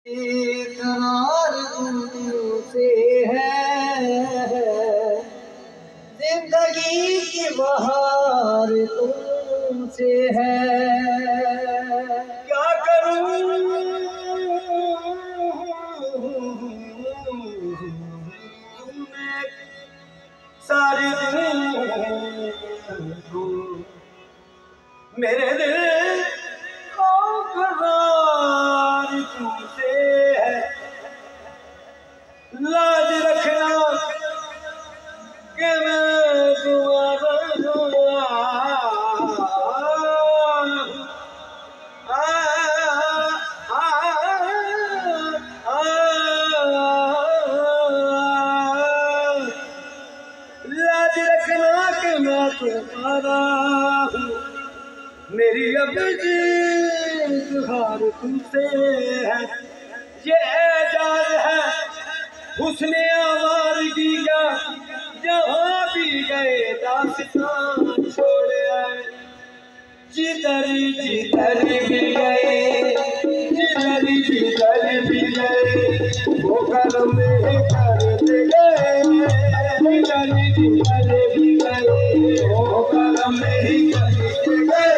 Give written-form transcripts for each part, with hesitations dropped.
इकरार तुमसे है, जिंदगी की बहार तुमसे है। क्या करूं मैं सारे दिन को मेरे दिल को करार तुमसे है। लाज रखना कि मैं तुम्हारा लाज रखना कि मैं तुम्हारा हूँ। मेरी अब इज़हार तुमसे है, ये एजाज है हुस्ने आवारगी का। जहाँ भी गए दास्तान छोड़ आए, जिधर जिधर भी गए, जिधर जिधर भी गए वो कर्म करते गए। जिधर जिधर भी गए वो कर्म करते गए।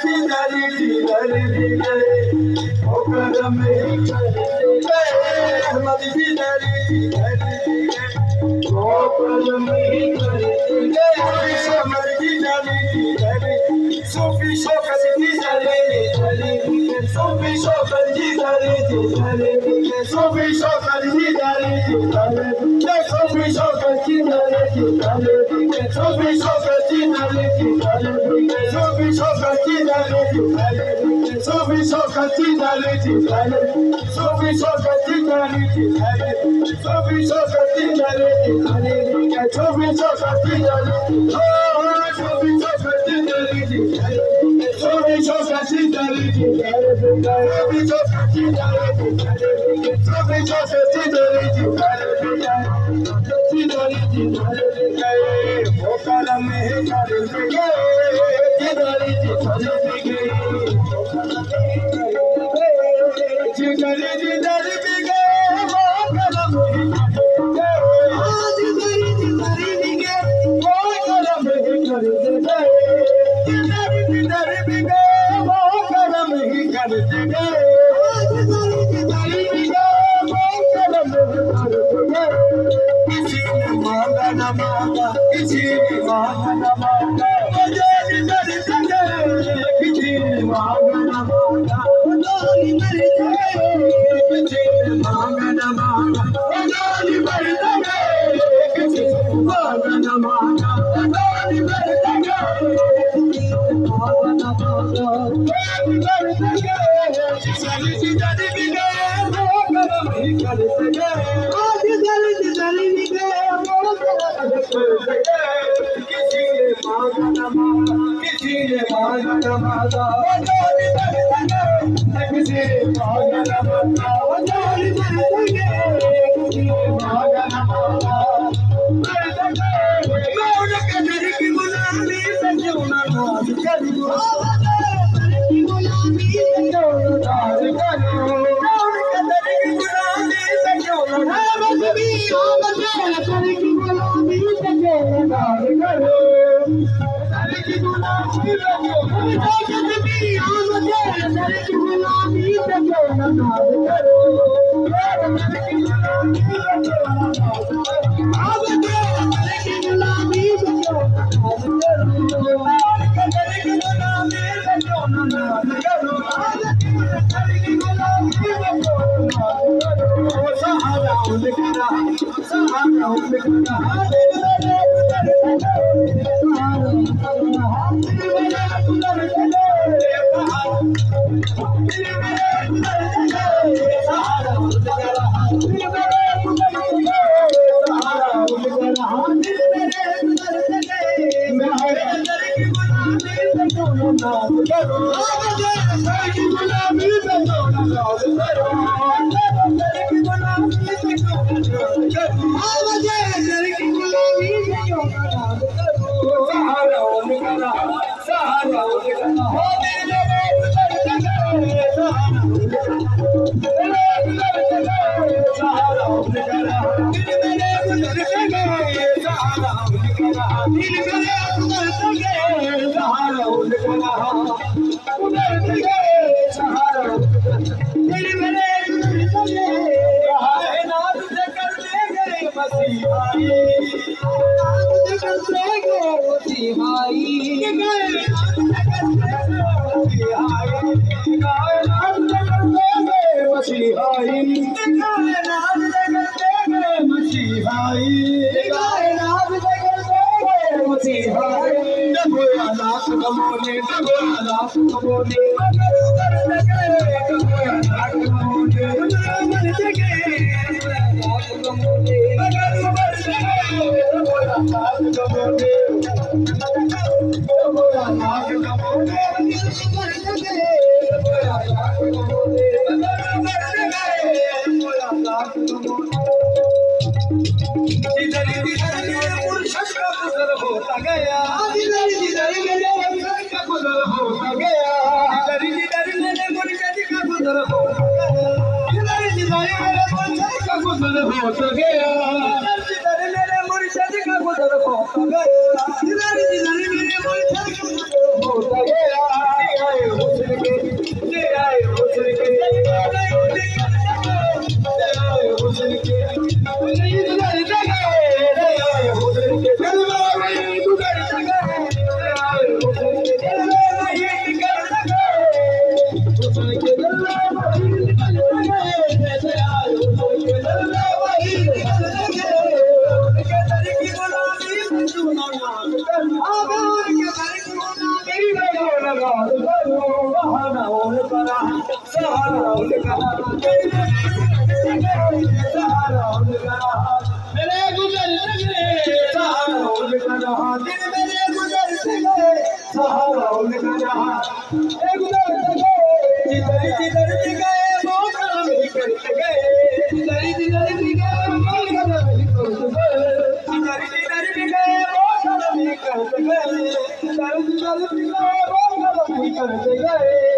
जिधर जिधर भी गए वो कर्म करते गए। अहमद जिधर जिधर भी गए वो कर्म करते गए। समर जिधर जिधर सूफी शौकत जिधर जिधर सूफी शौकत जिधर जिधर सूफी शौकत जिधर जिधर सूफी शौकत जिधर जिधर सूफी शौकत जिधर जिधर सूफी शौकत जिधर जिधर सूफी शौकत जिधर जिधर सूफी शौकत जिधर जिधर सूफी शौकत जिधर जिधर सूफी शौकत जिधर सूफी शौकत जिधर सूफी शौकत जिधर सूफी शौकत जिधर वो कर्म करते गए। जिधर जिधर भी गए जिधर जिधर भी गए वो कर्म करते गए। जिधर जिधर भी गए वो कर्म करते गए। जिधर जिधर भी गए वो कर्म करते गए। किसी ने मांगा न मांगा, किसी ने मांगा न मांगा जानी मर गए। किसी ने मांगा न मांगा जानी मर गए। किसी ने मांगा न मांगा जानी मर गए। किसी ने मांगा न मांगा जानी मर गए। किसी ने मांगा न मांगा जानी मर गए। जिधर जिधर भी गए वो कर्म ही करते गए। जिधर जिधर भी गए वो कर्म करते गए। किसी ने मांगा न मांगा, किसी ने मांगा न मांगा जानी मर गए। किसी ने मांगा न मांगा जानी मर गए। किसी ने मांगा न मांगा मर गए। मैं उनके दर की गुलामी से क्यों न नाज करूं। की गुलामी से क्यों न नाज करूं। मैं उनके दर की गुलामी से क्यों न नाज करूं। दर की गुलामी से क्यों न नाज करूं। दर की गुलामी से क्यों न नाज करूं। दर की गुलामी से क्यों न नाज करूं। दर की गुलामी से क्यों न नाज करूं। अब दर की गुलामी से क्यों न नाज करूं। दर की गुलामी से क्यों न नाज करूं। दर की गुलामी से क्यों न नाज करूं। सहारा उनका सहारा उनका सहारा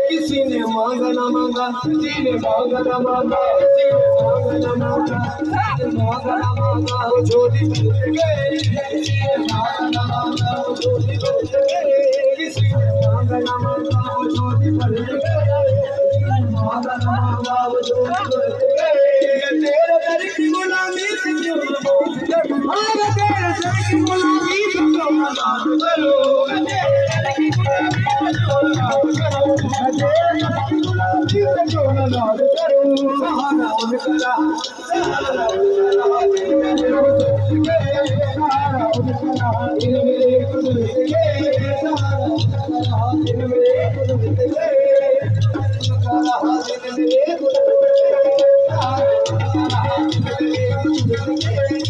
किसी ने मांगा ना मांगा, किसी ने मांगा ना मांगा, किसी ने मांगा ना मांगा, किसी ने मांगा ना मांगा, वो झोली भर गए। किसी ने मांगा ना मांगा, वो झोली भर गए। किसी ने मांगा ना मांगा, वो झोली भर गए। किसी ने मांगा ना मांगा, वो झोली भर गए। तेरे दर की गुलामी से क्यों न बोल करो, तेरे दर की गुलामी से क्यों न बात करो, तेरे दर की गुलामी से क्यों न बात करो, तेरे दर की गुलामी से क्यों न बात करो। सहारा उनका, सहारा उनका, सहारा उनका, इन मेरे कुदरत के सहारा उनका, इन मेरे कुदरत के सहारा, इन मेरे कुदरत के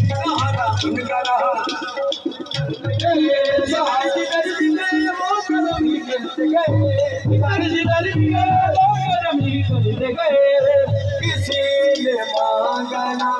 सहारा उनका रहा। किसी ने मांगा ना